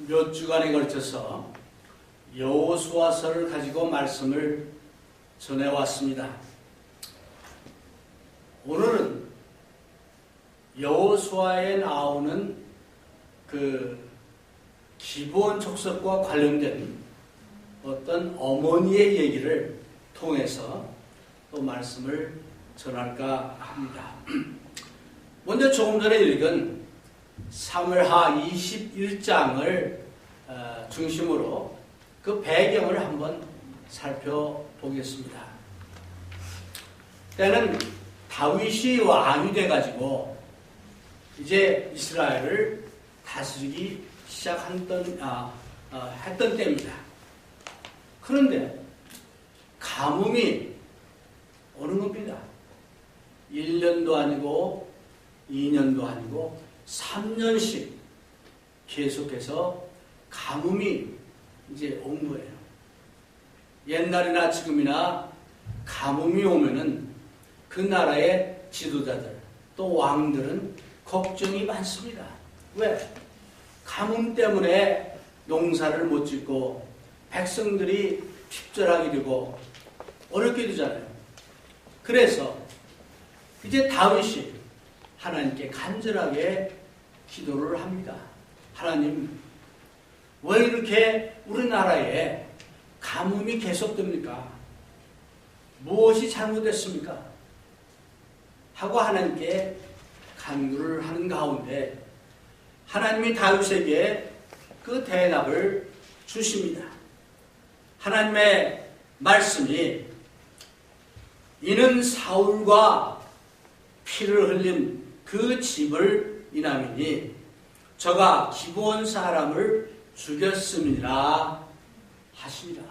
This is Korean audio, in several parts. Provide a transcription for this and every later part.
몇 주간에 걸쳐서 여호수아서를 가지고 말씀을 전해왔습니다. 오늘은 여호수아에 나오는 그 기브온 족속과 관련된 어떤 어머니의 얘기를 통해서 또 말씀을 전할까 합니다. 먼저 조금 전에 읽은 사무엘하 21장을 중심으로 그 배경을 한번 살펴보겠습니다. 때는 다윗이 왕이 돼가지고 이제 이스라엘을 다스리기 했던 때입니다. 그런데 가뭄이 오는 겁니다. 1년도 아니고 2년도 아니고 3년씩 계속해서 가뭄이 이제 온 거예요. 옛날이나 지금이나 가뭄이 오면은 그 나라의 지도자들 또 왕들은 걱정이 많습니다. 왜? 가뭄 때문에 농사를 못 짓고 백성들이 핍절하게 되고 어렵게 되잖아요. 그래서 이제 다윗이 하나님께 간절하게 기도를 합니다. 하나님, 왜 이렇게 우리나라에 가뭄이 계속됩니까? 무엇이 잘못됐습니까? 하고 하나님께 간구를 하는 가운데 하나님이 다윗에게 그 대답을 주십니다. 하나님의 말씀이 이는 사울과 피를 흘린 그 집을 인함이니 저가 기브온 사람을 죽였음이라 하십니다.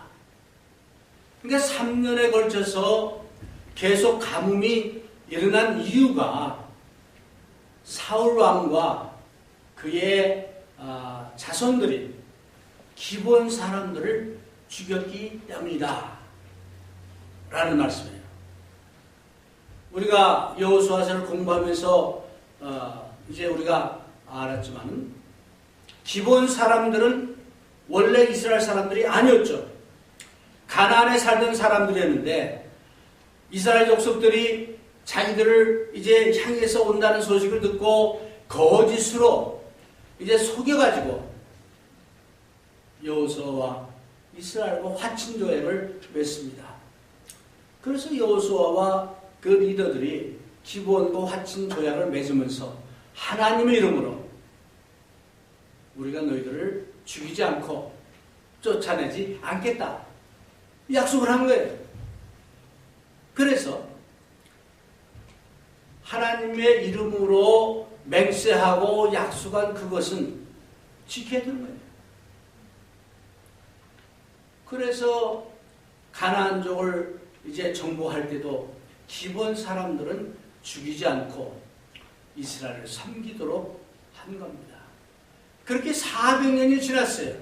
그러니까 3년에 걸쳐서 계속 가뭄이 일어난 이유가 사울 왕과 그의 자손들이 기브온 사람들을 죽였기 때문이다 라는 말씀이에요. 우리가 여호수아서를 공부하면서 이제 우리가 알았지만 기브온 사람들은 원래 이스라엘 사람들이 아니었죠. 가나안에 살던 사람들이었는데 이스라엘 족속들이 자기들을 이제 향해서 온다는 소식을 듣고 거짓으로 이제 속여가지고 여호수아와 이스라엘과 화친 조약을 맺습니다. 그래서 여호수아와 그 리더들이 기브온과 화친 조약을 맺으면서 하나님의 이름으로 우리가 너희들을 죽이지 않고 쫓아내지 않겠다 약속을 한 거예요. 그래서 하나님의 이름으로 맹세하고 약속한 그것은 지켜야 되는 거예요. 그래서 가나안족을 이제 정복할 때도 기브온 사람들은 죽이지 않고 이스라엘을 섬기도록 한 겁니다. 그렇게 400년이 지났어요.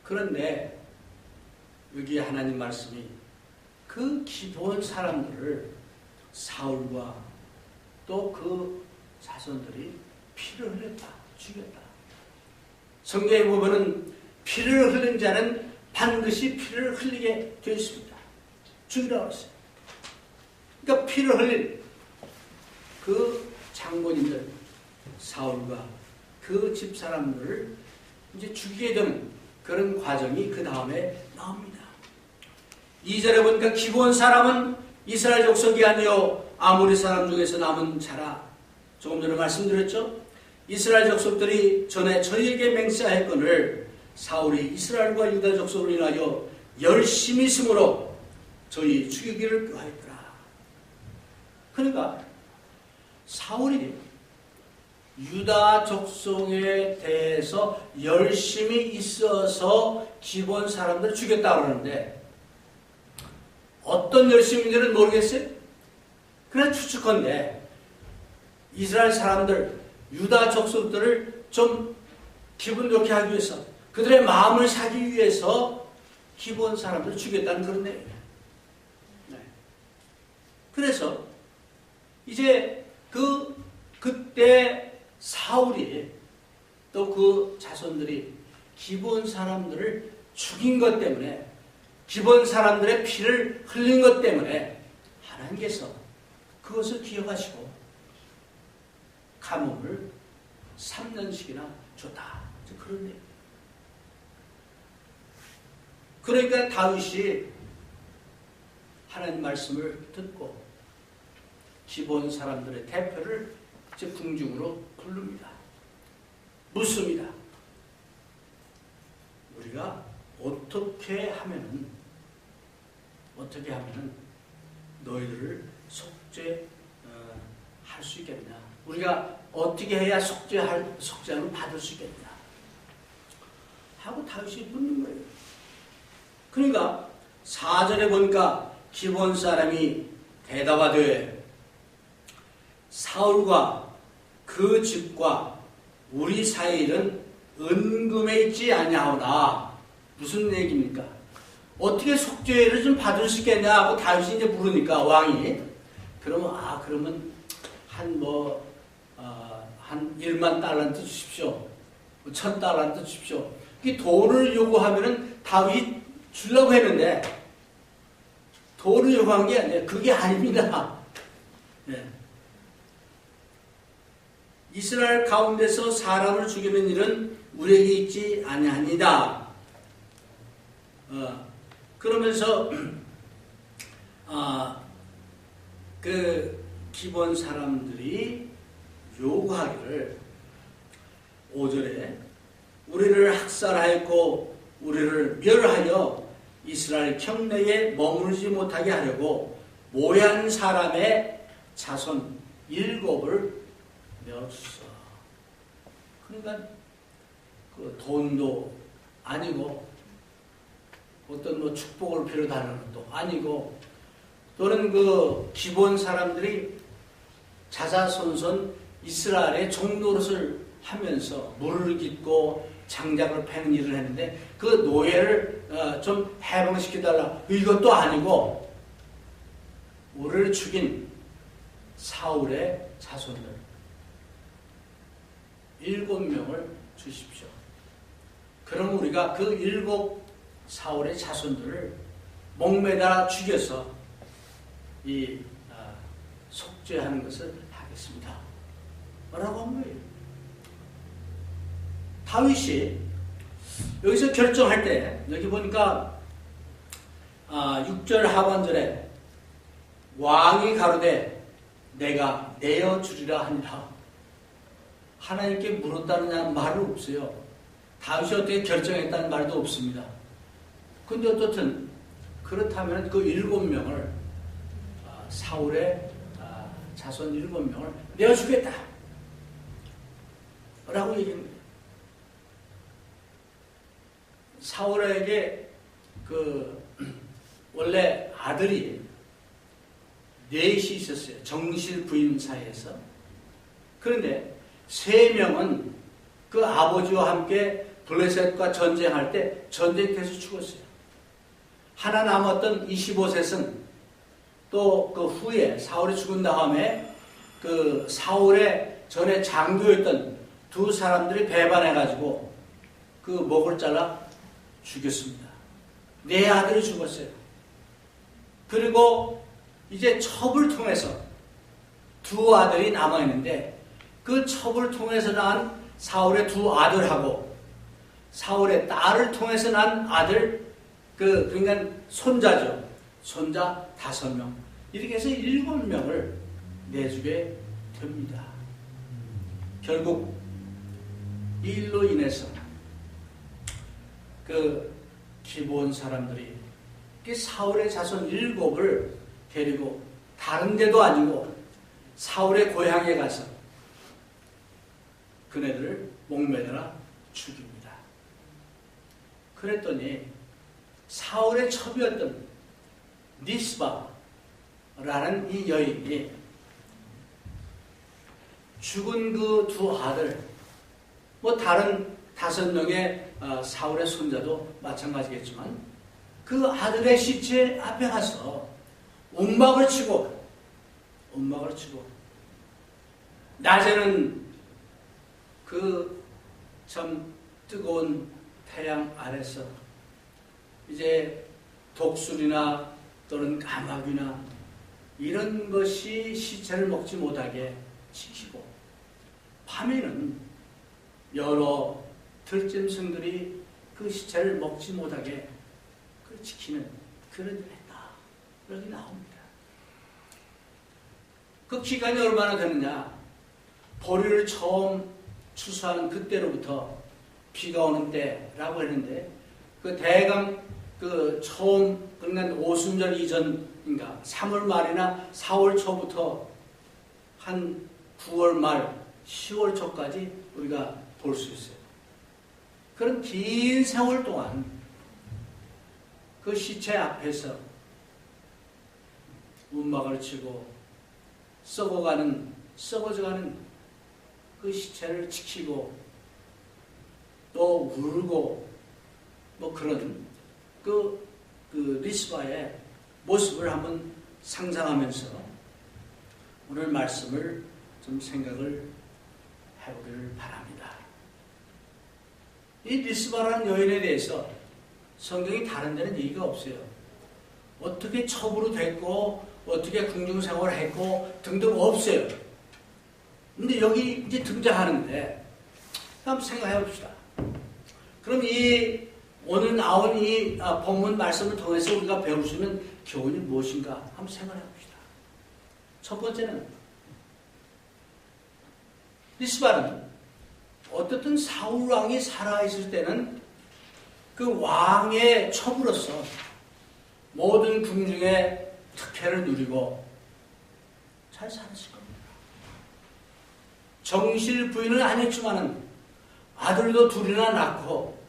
그런데 여기 하나님 말씀이 그 기브온 사람들을 사울과 또 그 자손들이 피를 흘렸다, 죽였다. 성경에 보면은 피를 흘린 자는 반드시 피를 흘리게 되어 있습니다. 죽이라고 했어요. 그러니까 피를 흘린 그 장본인들 사울과 그 집사람들을 이제 죽이게 되는 그런 과정이 그 다음에 나옵니다. 2절에 보니까 기브온 사람은 이스라엘 족속이 아니요 아모리 사람 중에서 남은 자라. 조금 전에 말씀드렸죠. 이스라엘 족속들이 전에 저희에게 맹세하였거늘 사울이 이스라엘과 유다 족속을 인하여 열심히 있으므로 저희 죽이기를 꾀하였더라. 그러니까 사울이 유다 족속에 대해서 열심히 있어서 기브온 사람들을 죽였다고 그러는데 어떤 열심인지는 모르겠어요. 그래 추측컨대 이스라엘 사람들, 유다 족속들을 좀 기분 좋게 하기 위해서 그들의 마음을 사기 위해서 기브온 사람들을 죽였다는 그런 내용이에요. 네. 그래서 이제 그때 사울이 또 그 자손들이 기브온 사람들을 죽인 것 때문에, 기브온 사람들의 피를 흘린 것 때문에 하나님께서 그것을 기억하시고 가뭄을 3년씩이나 줬다. 그런데 그러니까 다윗이 하나님 말씀을 듣고 기브온 사람들의 대표를 이제 궁중으로 부릅니다. 묻습니다. 우리가 어떻게 하면은 너희들을 속죄할 수 있겠냐? 우리가 어떻게 해야 속죄함을 받을 수 있겠냐? 하고 다윗이 묻는 거예요. 그러니까 4절에 보니까 기브온 사람이 대답하되 사울과 그 집과 우리 사이에 있는 은금에 있지 아니하오나. 무슨 얘기입니까? 어떻게 속죄를 좀 받을 수 있겠냐 하고 다윗이 이제 물으니까 왕이 그러면 한 1만 달란트 주십시오. 1000달란트 주십시오. 이 돈을 요구하면은 다윗이 주려고 했는데 돈을 요구한 게 아니에요. 그게 아닙니다. 네. 이스라엘 가운데서 사람을 죽이는 일은 우리에게 있지 아니하니다. 그러면서 그 기브온 사람들이 요구하기를 5절에 우리를 학살하였고 우리를 멸하여 이스라엘 경내에 머무르지 못하게 하려고 모한 사람의 자손 7을 내어주소. 그러니까 그 돈도 아니고 어떤 축복을 빌어달라는 것도 아니고 또는 그 기브온 사람들이 자자손손 이스라엘의 종노릇을 하면서 물을 깃고 장작을 패는 일을 했는데 그 노예를 좀 해방시켜달라. 이것도 아니고 우리를 죽인 사울의 자손들 7명을 주십시오. 그럼 우리가 그 7 사울의 자손들을 목매달아 죽여서 이 속죄하는 것을 하겠습니다. 라고 한 거예요. 다윗이 여기서 결정할 때 여기 보니까 6절 하반절에 왕이 가로되 내가 내어주리라 하니라. 하나님께 물었다는 말은 없어요. 다윗이 어떻게 결정했다는 말도 없습니다. 근데 어떻든 그렇다면 그 7명을 사울의 자손 7명을 내어주겠다 라고 얘기합니다. 사울에게 그 원래 아들이 넷이 있었어요. 정실 부인 사이에서. 그런데 3명은 그 아버지와 함께 블레셋과 전쟁할 때 전쟁터에서 죽었어요. 하나 남았던 25셋은 또 그 후에 사울이 죽은 다음에 그 사울의 전에 장교였던 2 사람들이 배반해가지고 그 목을 잘라 죽였습니다. 4 아들이 죽었어요. 그리고 이제 첩을 통해서 2 아들이 남아있는데 그 첩을 통해서 난 사울의 2 아들하고 사울의 딸을 통해서 난 아들 그러니까 손자죠. 손자 5명. 이렇게 해서 7명을 내주게 됩니다. 결국 이 일로 인해서 그 기브온 사람들이 사울의 자손 7을 데리고 다른 데도 아니고 사울의 고향에 가서 그네들을 목매달아 죽입니다. 그랬더니 사울의 첩이었던 니스바라는 이 여인이 죽은 그 2 아들, 다른 5명의 사울의 손자도 마찬가지겠지만 그 아들의 시체 앞에 가서 움막을 치고 낮에는 그 참 뜨거운 태양 아래서 이제 독수리나 또는 까마귀나 이런 것이 시체를 먹지 못하게 지키고, 밤에는 여러 들짐승들이 그 시체를 먹지 못하게 지키는 그런 일을 했다. 그렇게 나옵니다. 그 기간이 얼마나 되느냐? 보리를 처음 추수하는 그때로부터 비가 오는 때라고 했는데, 그 대강 그 처음, 그러니까 오순절 이전인가 3월 말이나 4월 초부터 한 9월 말 10월 초까지 우리가 볼 수 있어요. 그런 긴 세월 동안 그 시체 앞에서 움막을 치고 썩어져가는 그 시체를 지키고 또 울고 뭐 그런 그 리스바의 모습을 한번 상상하면서 오늘 말씀을 좀 생각을 해보기를 바랍니다. 이 리스바라는 여인에 대해서 성경이 다른 데는 얘기가 없어요. 어떻게 첩으로 됐고 어떻게 궁중생활을 했고 등등 없어요. 근데 여기 이제 등장하는데 한번 생각해 봅시다. 그럼 이 오늘 나온 이 본문 말씀을 통해서 우리가 배울 수 있는 교훈이 무엇인가 한번 생각해 봅시다. 첫 번째는 리스바는 어떻든 사울 왕이 살아있을 때는 그 왕의 첩으로서 모든 궁중의 특혜를 누리고 잘 살았을 겁니다. 정실 부인은 아니었지만은 아들도 둘이나 낳고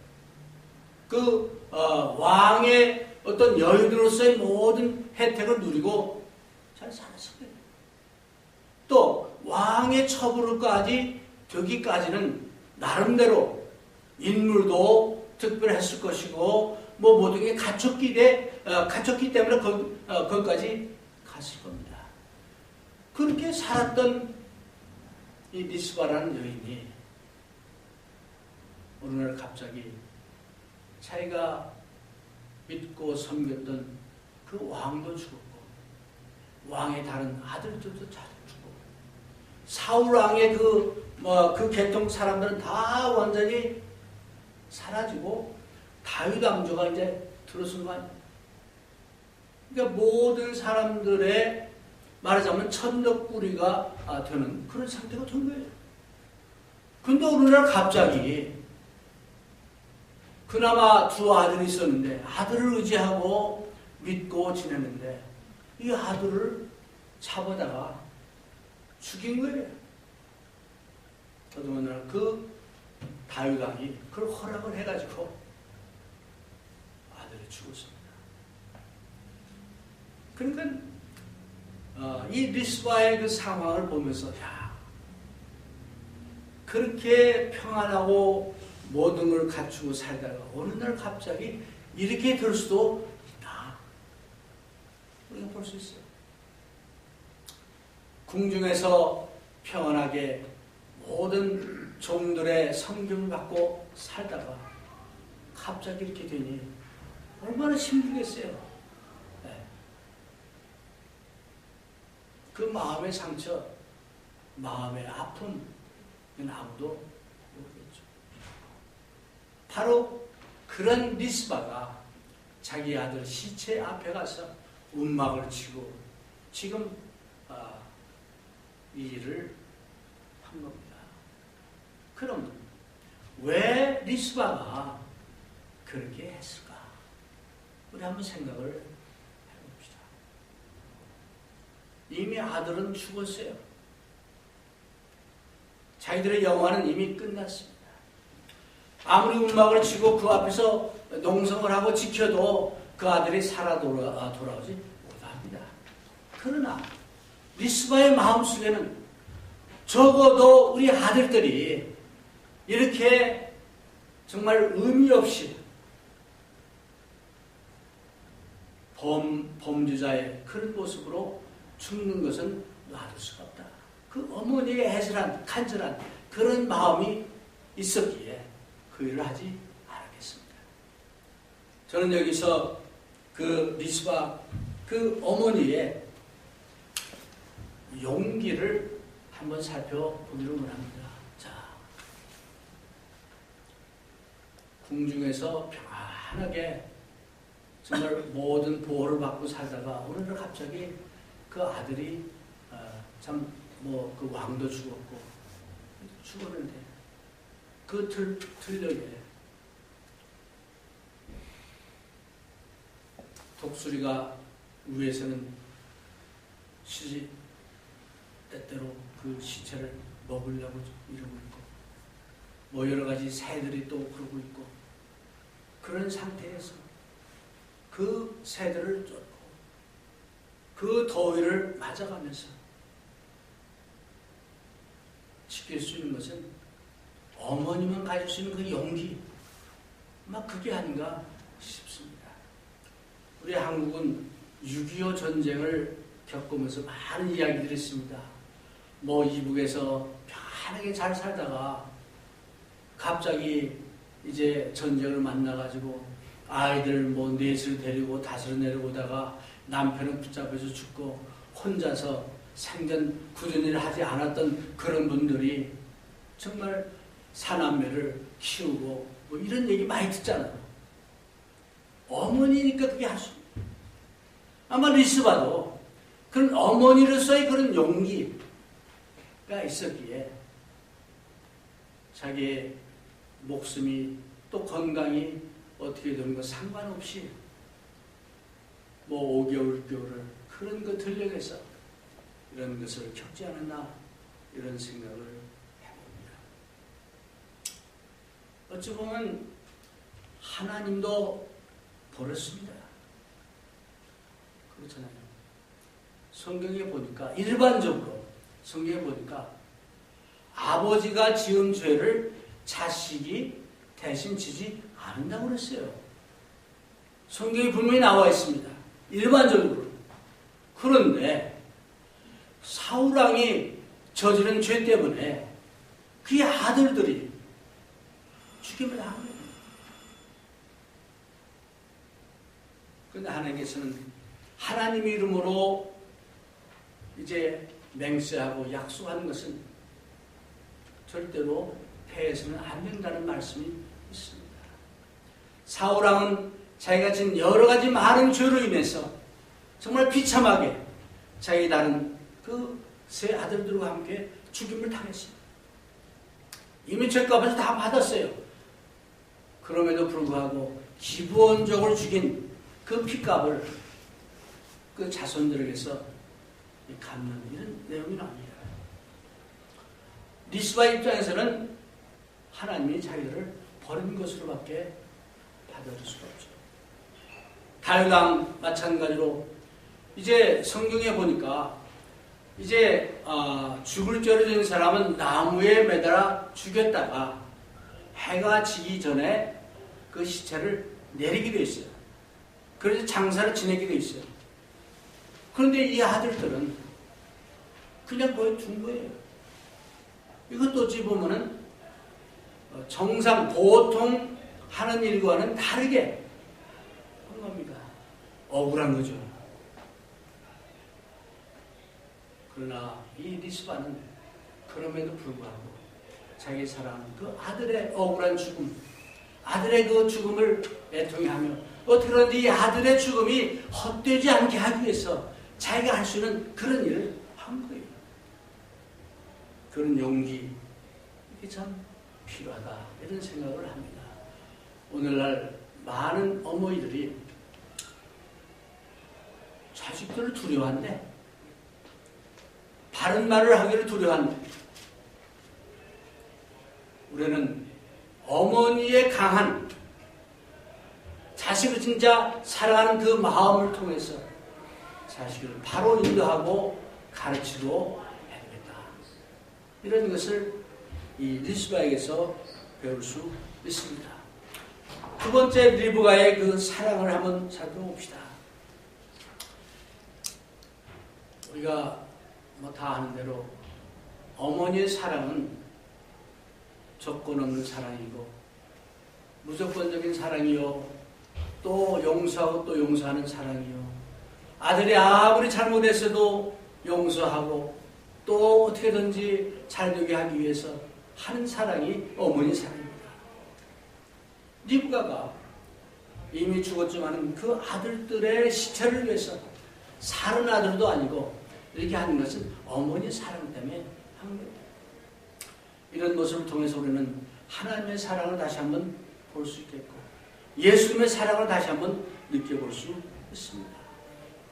그 왕의 어떤 여인으로서의 모든 혜택을 누리고 잘 살았을 거예요. 또 왕의 첩으로까지 되기까지는 나름대로 인물도 특별했을 것이고 뭐 모든 게 갖췄기 때문에 거기까지 갔을 겁니다. 그렇게 살았던 이 리스바라는 여인이 어느 날 갑자기 자기가 믿고 섬겼던 그 왕도 죽었고 왕의 다른 아들들도 다 죽고 사울 왕의 그 계통 사람들은 다 완전히 사라지고 다윗 왕조가 이제 들어선 거 아니에요. 그러니까 모든 사람들의 말하자면 천덕꾸리가 되는 그런 상태가 된 거예요. 근데 어느 날 갑자기 그나마 두 아들이 있었는데 아들을 의지하고 믿고 지냈는데 이 아들을 잡아다가 죽인 거예요. 더더군다나 그 다윗 왕이 그걸 허락을 해가지고 아들이 죽었습니다. 그러니까 이 리스바의 그 상황을 보면서 야, 그렇게 평안하고 모든 걸 갖추고 살다가 어느 날 갑자기 이렇게 될 수도 있다. 우리가 볼 수 있어요. 궁중에서 평안하게 모든 종들의 성경을 받고 살다가 갑자기 이렇게 되니 얼마나 힘들겠어요. 네. 그 마음의 상처, 마음의 아픔, 이건 아무도 모르겠죠. 바로 그런 리스바가 자기 아들 시체 앞에 가서 움막을 치고 지금 이 일을 한 겁니다. 그럼 왜 리스바가 그렇게 했을까? 우리 한번 생각을 해봅시다. 이미 아들은 죽었어요. 자기들의 영화는 이미 끝났습니다. 아무리 움막을 치고 그 앞에서 농성을 하고 지켜도 그 아들이 살아 돌아오지 못합니다. 그러나 리스바의 마음속에는 적어도 우리 아들들이 이렇게 정말 의미 없이 범죄자의 그런 모습으로 죽는 것은 놔둘 수가 없다. 그 어머니의 애절한 간절한 그런 마음이 있었기에 그 일을 하지 않았겠습니다. 저는 여기서 그 리스바 그 어머니의 용기를 한번 살펴보기를 원합니다. 자, 궁중에서 평안하게 정말 모든 보호를 받고 살다가 어느 날 갑자기 그 아들이 참 뭐 그 왕도 죽었고 죽었는데 그 들녘에 독수리가 위에서는 시지 때때로 그 시체를 먹으려고 이러고 있고 뭐 여러 가지 새들이 또 그러고 있고 그런 상태에서 그 새들을 쫓고 그 더위를 맞아가면서 지킬 수 있는 것은 어머니만 가질 수 있는 그 용기 막 그게 아닌가 싶습니다. 우리 한국은 6.25 전쟁을 겪으면서 많은 이야기들이 있습니다. 뭐 이북에서 편하게 잘 살다가 갑자기 이제 전쟁을 만나가지고 아이들 뭐 넷을 데리고 다섯을 내려오다가 남편은 붙잡혀서 죽고 혼자서 생전 굳은 일을 하지 않았던 그런 분들이 정말 사남매를 키우고 뭐 이런 얘기 많이 듣잖아요. 어머니니까 그게 할 수 있어요. 아마 리스바도 그런 어머니로서의 그런 용기가 있었기에 자기의 목숨이 또 건강이 어떻게 되는 거 상관없이 뭐 5개월, 6개월을 그런 거 들려내서 이런 것을 겪지 않았나 이런 생각을 해봅니다. 어찌 보면 하나님도 버렸습니다. 그렇잖아요. 성경에 보니까 일반적으로 성경에 보니까 아버지가 지은 죄를 자식이 대신 지지 않는다고 그랬어요. 성경에 분명히 나와 있습니다. 일반적으로. 그런데 사울왕이 저지른 죄 때문에 그의 아들들이 죽임을 당한 거예요. 그런데 하나님께서는 하나님의 이름으로 이제 맹세하고 약속하는 것은 절대로 패해서는 안 된다는 말씀이 있습니다. 사울왕은 자기가 지은 여러 가지 많은 죄로 인해서 정말 비참하게 자기 다른 그 세 아들들과 함께 죽임을 당했습니다. 이미 죄값을 다 받았어요. 그럼에도 불구하고 기본적으로 죽인 그 피값을 그 자손들에게서 갚는 이런 내용이 나옵니다. 리스바 입장에서는 하나님이 자기를 버린 것으로밖에 받아들일 수가 없죠. 다윗왕 마찬가지로 이제 성경에 보니까 이제 죽을 죄를 지은 사람은 나무에 매달아 죽였다가 해가 지기 전에 그 시체를 내리게 돼 있어요. 그래서 장사를 지내게 돼 있어요. 그런데 이 아들들은 그냥 거기 둔 거예요. 이것도 어찌 보면은 정상 보통 하는 일과는 다르게 한 겁니다. 억울한 거죠. 그러나 이 리스바는 그럼에도 불구하고 자기 사랑하는 그 아들의 억울한 죽음, 아들의 그 죽음을 애통해하며 어떻게 그런지 이 아들의 죽음이 헛되지 않게 하기 위해서 자기가 할 수 있는 그런 일을 한 거예요. 그런 용기, 이게 참 필요하다 이런 생각을 합니다. 오늘날 많은 어머니들이 자식들을 두려워한대. 바른 말을 하기를 두려워한대. 우리는 어머니의 강한 자식을 진짜 사랑하는 그 마음을 통해서 자식을 바로 인도하고 가르치고 해야겠다. 이런 것을 이 리스바에게서 배울 수 있습니다. 두 번째 리브가의 그 사랑을 한번 살펴봅시다. 우리가 뭐 다 아는 대로 어머니의 사랑은 조건 없는 사랑이고 무조건적인 사랑이요, 또 용서하고 또 용서하는 사랑이요, 아들이 아무리 잘못했어도 용서하고 또 어떻게든지 잘되게 하기 위해서 하는 사랑이 어머니 사랑입니다. 리브가가 이미 죽었지만 그 아들들의 시체를 위해서, 사는 아들도 아니고 이렇게 하는 것은 어머니 사랑 때문에 하는 겁니다. 이런 모습을 통해서 우리는 하나님의 사랑을 다시 한번 볼 수 있겠고, 예수님의 사랑을 다시 한번 느껴볼 수 있습니다.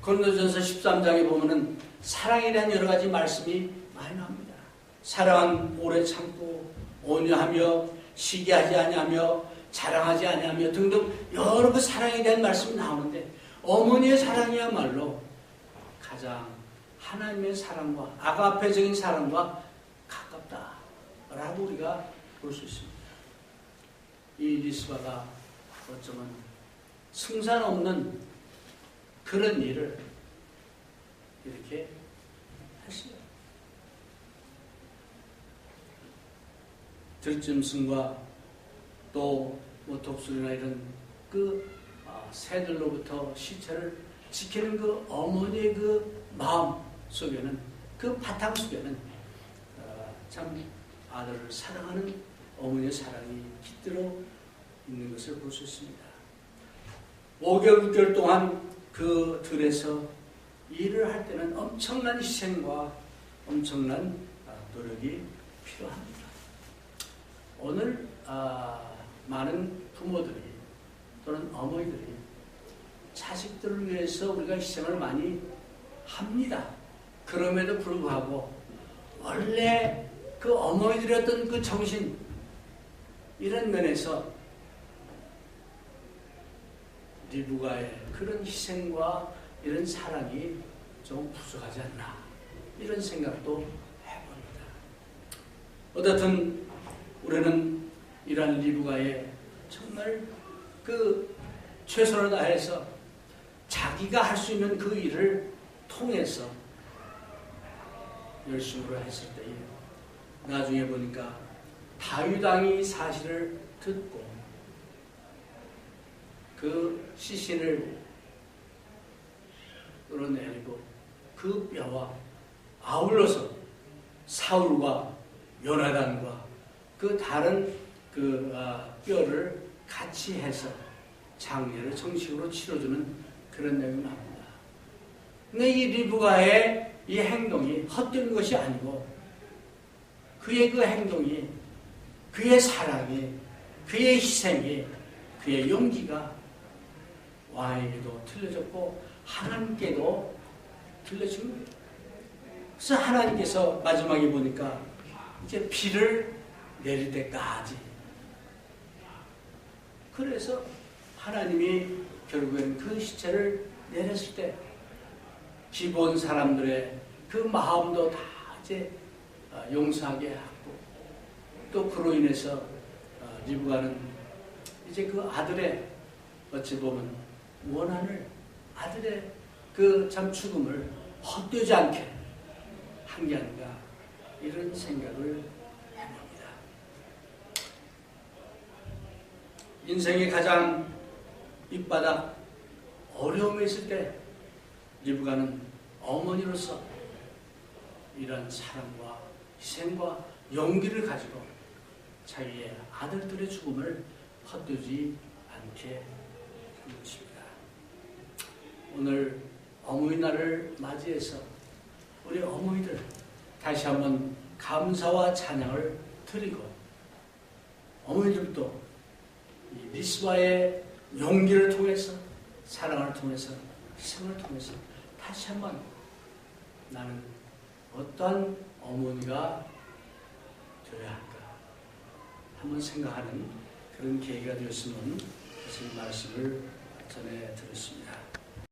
고린도전서 13장에 보면은 사랑에 대한 여러 가지 말씀이 많이 나옵니다. 사랑은 오래 참고 온유하며 시기하지 아니하며 자랑하지 아니하며 등등 여러 그 사랑에 대한 말씀이 나오는데, 어머니의 사랑이야말로 가장 하나님의 사랑과 아가페적인 사랑과 가깝다라고 우리가 볼 수 있습니다. 이 리스바가 어쩌면 승산 없는 그런 일을 이렇게 했어요. 들짐승과 또 뭐 독수리나 이런 그 새들로부터 시체를 지키는 그 어머니의 그 마음 속에는, 그 바탕 속에는 참 아들을 사랑하는 어머니의 사랑이 깃들어 있는 것을 볼 수 있습니다. 5개월, 6개월 동안 그 들에서 일을 할 때는 엄청난 희생과 엄청난 노력이 필요합니다. 오늘 많은 부모들이 또는 어머니들이 자식들을 위해서 우리가 희생을 많이 합니다. 그럼에도 불구하고 원래 그 어머니들의 어떤 그 정신, 이런 면에서 리브가의 그런 희생과 이런 사랑이 좀 부족하지 않나, 이런 생각도 해봅니다. 어떻든 우리는 이러한 리브가의 정말 그 최선을 다해서 자기가 할 수 있는 그 일을 통해서 열심으로 했을 때에 나중에 보니까 다윗 왕이 사실을 듣고 그 시신을 끌어내리고 그 뼈와 아울러서 사울과 요나단과 그 다른 그 뼈를 같이 해서 장례를 정식으로 치러주는 그런 내용이 나옵니다. 근데 이 리브가의 이 행동이 헛된 것이 아니고, 그의 그 행동이, 그의 사랑이, 그의 희생이, 그의 용기가 왕에게도 들려졌고 하나님께도 들려진 거예요. 그래서 하나님께서 마지막에 보니까 이제 비를 내릴 때까지, 그래서 하나님이 결국엔 그 시체를 내렸을 때 기본 사람들의 그 마음도 다 이제 용서하게 하고, 또 그로 인해서 리브가는 이제 그 아들의 어찌 보면 원한을, 아들의 그 참 죽음을 헛되지 않게 한 게 아닌가, 이런 생각을 해봅니다. 인생의 가장 밑바닥 어려움에 있을 때 리브가는 어머니로서 이런 사랑과 희생과 용기를 가지고 자기의 아들들의 죽음을 헛되지 않게 한 것입니다. 오늘 어머니날을 맞이해서 우리 어머니들 다시 한번 감사와 찬양을 드리고, 어머니들도 이 리스바의 용기를 통해서, 사랑을 통해서, 희생을 통해서 다시 한번 나는 어떠한 어머니가 되어야 할까 한번 생각하는 그런 계기가 되었으면, 그래서 이 말씀을 전해 드렸습니다.